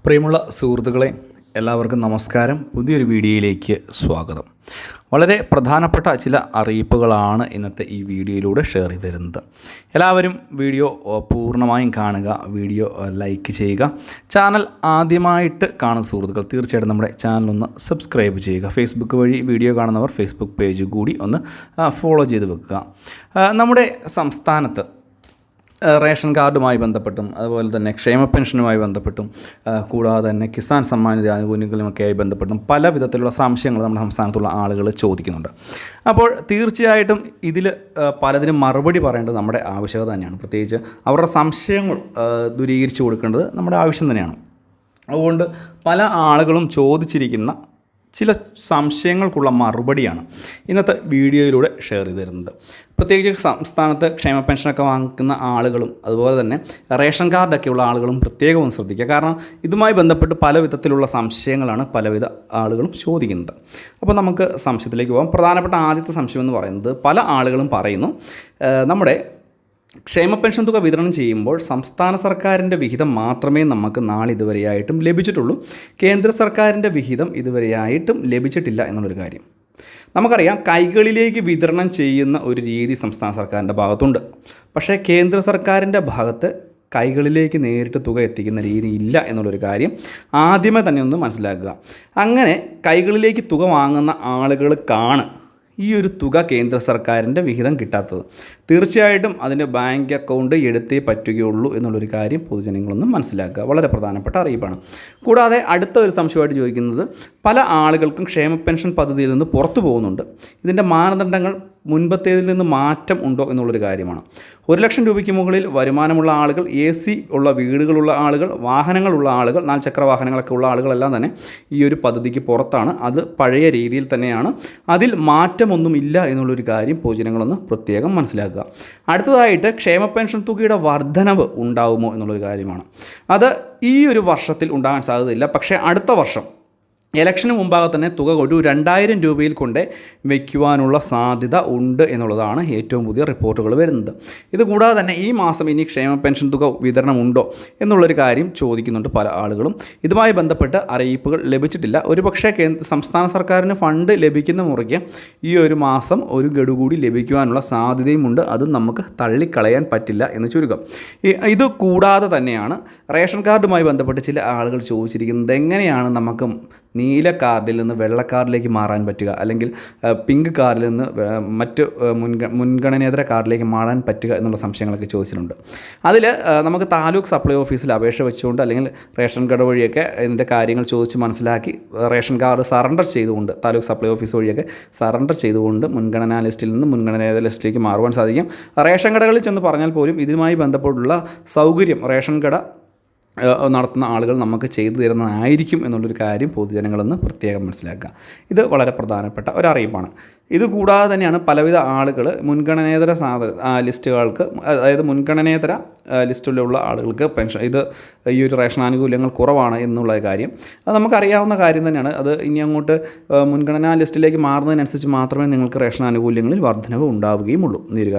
പ്രിയമുള്ള സുഹൃത്തുക്കളെ, എല്ലാവർക്കും നമസ്കാരം. പുതിയൊരു വീഡിയോയിലേക്ക് സ്വാഗതം. വളരെ പ്രധാനപ്പെട്ട ചില അറിയിപ്പുകളാണ് ഇന്നത്തെ ഈ വീഡിയോയിലൂടെ ഷെയർ ചെയ്ത് തരുന്നത്. എല്ലാവരും വീഡിയോ പൂർണ്ണമായും കാണുക, വീഡിയോ ലൈക്ക് ചെയ്യുക. ചാനൽ ആദ്യമായിട്ട് കാണുന്ന സുഹൃത്തുക്കൾ തീർച്ചയായിട്ടും നമ്മുടെ ചാനലൊന്ന് സബ്സ്ക്രൈബ് ചെയ്യുക. ഫേസ്ബുക്ക് വഴി വീഡിയോ കാണുന്നവർ ഫേസ്ബുക്ക് പേജ് കൂടി ഒന്ന് ഫോളോ ചെയ്ത് വെക്കുക. നമ്മുടെ സംസ്ഥാനത്ത് റേഷൻ കാർഡുമായി ബന്ധപ്പെട്ടും അതുപോലെ തന്നെ ക്ഷേമ പെൻഷനുമായി ബന്ധപ്പെട്ടും കൂടാതെ തന്നെ കിസാൻ സമ്മാൻ നിധി ആനുകൂല്യങ്ങളുമൊക്കെയായി ബന്ധപ്പെട്ടും പല വിധത്തിലുള്ള സംശയങ്ങൾ നമ്മുടെ സംസ്ഥാനത്തുള്ള ആളുകൾ ചോദിക്കുന്നുണ്ട്. അപ്പോൾ തീർച്ചയായിട്ടും ഇതിൽ പലതിനും മറുപടി പറയേണ്ടത് നമ്മുടെ ആവശ്യകത തന്നെയാണ്. പ്രത്യേകിച്ച് അവരുടെ സംശയങ്ങൾ ദൂരീകരിച്ചു കൊടുക്കേണ്ടത് നമ്മുടെ ആവശ്യം തന്നെയാണ്. അതുകൊണ്ട് പല ആളുകളും ചോദിച്ചിരിക്കുന്ന ചില സംശയങ്ങൾക്കുള്ള മറുപടിയാണ് ഇന്നത്തെ വീഡിയോയിലൂടെ ഷെയർ ചെയ്ത് തരുന്നത്. പ്രത്യേകിച്ച് സംസ്ഥാനത്ത് ക്ഷേമ പെൻഷനൊക്കെ വാങ്ങിക്കുന്ന ആളുകളും അതുപോലെ തന്നെ റേഷൻ കാർഡൊക്കെയുള്ള ആളുകളും പ്രത്യേകം ശ്രദ്ധിക്കുക. കാരണം ഇതുമായി ബന്ധപ്പെട്ട് പല വിധത്തിലുള്ള സംശയങ്ങളാണ് പലവിധ ആളുകളും ചോദിക്കുന്നത്. അപ്പോൾ നമുക്ക് സംശയത്തിലേക്ക് പോകാം. പ്രധാനപ്പെട്ട ആദ്യത്തെ സംശയം എന്ന് പറയുന്നത്, പല ആളുകളും പറയുന്നു നമ്മുടെ ക്ഷേമ പെൻഷൻ തുക വിതരണം ചെയ്യുമ്പോൾ സംസ്ഥാന സർക്കാരിൻ്റെ വിഹിതം മാത്രമേ നമുക്ക് നാളിതുവരെയായിട്ടും ലഭിച്ചിട്ടുള്ളൂ, കേന്ദ്ര സർക്കാരിൻ്റെ വിഹിതം ഇതുവരെയായിട്ടും ലഭിച്ചിട്ടില്ല എന്നുള്ളൊരു കാര്യം. നമുക്കറിയാം, കൈകളിലേക്ക് വിതരണം ചെയ്യുന്ന ഒരു രീതി സംസ്ഥാന സർക്കാരിൻ്റെ ഭാഗത്തുണ്ട്. പക്ഷേ കേന്ദ്ര സർക്കാരിൻ്റെ ഭാഗത്ത് കൈകളിലേക്ക് നേരിട്ട് തുക എത്തിക്കുന്ന രീതി ഇല്ല എന്നുള്ളൊരു കാര്യം ആദ്യമേ തന്നെ ഒന്ന് മനസ്സിലാക്കുക. അങ്ങനെ കൈകളിലേക്ക് തുക വാങ്ങുന്ന ആളുകൾക്കാണ് ഈ ഒരു തുക കേന്ദ്ര സർക്കാരിൻ്റെ വിഹിതം കിട്ടാത്തത്. തീർച്ചയായിട്ടും അതിൻ്റെ ബാങ്ക് അക്കൗണ്ട് എടുത്തേ പറ്റുകയുള്ളൂ എന്നുള്ളൊരു കാര്യം പൊതുജനങ്ങളൊന്നും മനസ്സിലാക്കുക. വളരെ പ്രധാനപ്പെട്ട അറിയിപ്പാണ്. കൂടാതെ അടുത്ത ഒരു സംശയമായിട്ട് ചോദിക്കുന്നത്, പല ആളുകൾക്കും ക്ഷേമ പെൻഷൻ പദ്ധതിയിൽ നിന്ന് പുറത്തു പോകുന്നുണ്ട്. ഇതിൻ്റെ മാനദണ്ഡങ്ങൾ മുൻപത്തേതിൽ നിന്ന് മാറ്റം ഉണ്ടോ എന്നുള്ളൊരു കാര്യമാണ്. 1 ലക്ഷം രൂപയ്ക്ക് മുകളിൽ വരുമാനമുള്ള ആളുകൾ, AC ഉള്ള വീടുകളുള്ള ആളുകൾ, വാഹനങ്ങളുള്ള ആളുകൾ, 4 ചക്ര വാഹനങ്ങളൊക്കെ ഉള്ള ആളുകളെല്ലാം തന്നെ ഈ ഒരു പദ്ധതിക്ക് പുറത്താണ്. അത് പഴയ രീതിയിൽ തന്നെയാണ്. അതിൽ മാറ്റമൊന്നുമില്ല എന്നുള്ളൊരു കാര്യം പൊതുജനങ്ങളൊന്ന് പ്രത്യേകം മനസ്സിലാക്കുക. അടുത്തതായിട്ട്, ക്ഷേമ പെൻഷൻ തുകയുടെ വർധനവ് ഉണ്ടാകുമോ എന്നുള്ളൊരു കാര്യമാണ്. അത് ഈ ഒരു വർഷത്തിൽ ഉണ്ടാകാൻ സാധ്യതയില്ല. പക്ഷേ അടുത്ത വർഷം ഇലക്ഷന് മുമ്പാകെ തന്നെ തുക ഒരു 2000 രൂപയിൽ കൊണ്ട് വയ്ക്കുവാനുള്ള സാധ്യത ഉണ്ട് എന്നുള്ളതാണ് ഏറ്റവും പുതിയ റിപ്പോർട്ടുകൾ വരുന്നത്. ഇതുകൂടാതെ തന്നെ ഈ മാസം ഇനി ക്ഷേമ പെൻഷൻ തുക വിതരണം ഉണ്ടോ എന്നുള്ളൊരു കാര്യം ചോദിക്കുന്നുണ്ട് പല ആളുകളും. ഇതുമായി ബന്ധപ്പെട്ട് അറിയിപ്പുകൾ ലഭിച്ചിട്ടില്ല. ഒരുപക്ഷേ സംസ്ഥാന സർക്കാരിന് ഫണ്ട് ലഭിക്കുന്ന മുറയ്ക്ക് ഈ ഒരു മാസം ഒരു ഗഡു കൂടി ലഭിക്കുവാനുള്ള സാധ്യതയുമുണ്ട്. അത് നമുക്ക് തള്ളിക്കളയാൻ പറ്റില്ല എന്ന് ചുരുക്കം. ഇത് കൂടാതെ തന്നെയാണ് റേഷൻ കാർഡുമായി ബന്ധപ്പെട്ട് ചില ആളുകൾ ചോദിച്ചിരിക്കുന്നത്, എങ്ങനെയാണ് നമുക്ക് നീല കാർഡിൽ നിന്ന് വെള്ള കാർഡിലേക്ക് മാറാൻ പറ്റുക, അല്ലെങ്കിൽ പിങ്ക് കാർഡിൽ നിന്ന് മറ്റ് മുൻഗണനേതര കാർഡിലേക്ക് മാറാൻ പറ്റുക എന്നുള്ള സംശയങ്ങളൊക്കെ ചോദിച്ചിട്ടുണ്ട്. അതിൽ നമുക്ക് താലൂക്ക് സപ്ലൈ ഓഫീസിൽ അപേക്ഷ വെച്ചുകൊണ്ട് അല്ലെങ്കിൽ റേഷൻ കാർഡ് വഴിയൊക്കെ ഇതിൻ്റെ കാര്യങ്ങൾ ചോദിച്ച് മനസ്സിലാക്കി റേഷൻ കാർഡ് സറണ്ടർ ചെയ്തുകൊണ്ട് താലൂക്ക് സപ്ലൈ ഓഫീസ് വഴിയൊക്കെ സറണ്ടർ ചെയ്തുകൊണ്ട് മുൻഗണനാ ലിസ്റ്റിൽ നിന്ന് മുൻഗണനേതര ലിസ്റ്റിലേക്ക് മാറുവാൻ സാധിക്കും. റേഷൻ കടകളിൽ ചെന്ന് പറഞ്ഞാൽ പോലും ഇതിനുമായി ബന്ധപ്പെട്ടുള്ള സൗകര്യം റേഷൻ കട നടത്തുന്ന ആളുകൾ നമുക്ക് ചെയ്തു തരുന്നതായിരിക്കും എന്നുള്ളൊരു കാര്യം പൊതുജനങ്ങളെന്ന് പ്രത്യേകം മനസ്സിലാക്കുക. ഇത് വളരെ പ്രധാനപ്പെട്ട ഒരറിയിപ്പാണ്. ഇതുകൂടാതെ തന്നെയാണ് പലവിധ ആളുകൾ മുൻഗണനേതര ലിസ്റ്റുകൾക്ക്, അതായത് മുൻഗണനേതര ലിസ്റ്റിലുള്ള ആളുകൾക്ക് പെൻഷൻ ഈ ഒരു റേഷൻ ആനുകൂല്യങ്ങൾ കുറവാണ് എന്നുള്ള കാര്യം. അത് നമുക്കറിയാവുന്ന കാര്യം തന്നെയാണ്. അത് ഇനി അങ്ങോട്ട് മുൻഗണനാ ലിസ്റ്റിലേക്ക് മാറുന്നതിനനുസരിച്ച് മാത്രമേ നിങ്ങൾക്ക് റേഷൻ ആനുകൂല്യങ്ങളിൽ വർധനവ് ഉണ്ടാവുകയുമുള്ളൂ. ഈ ഒരു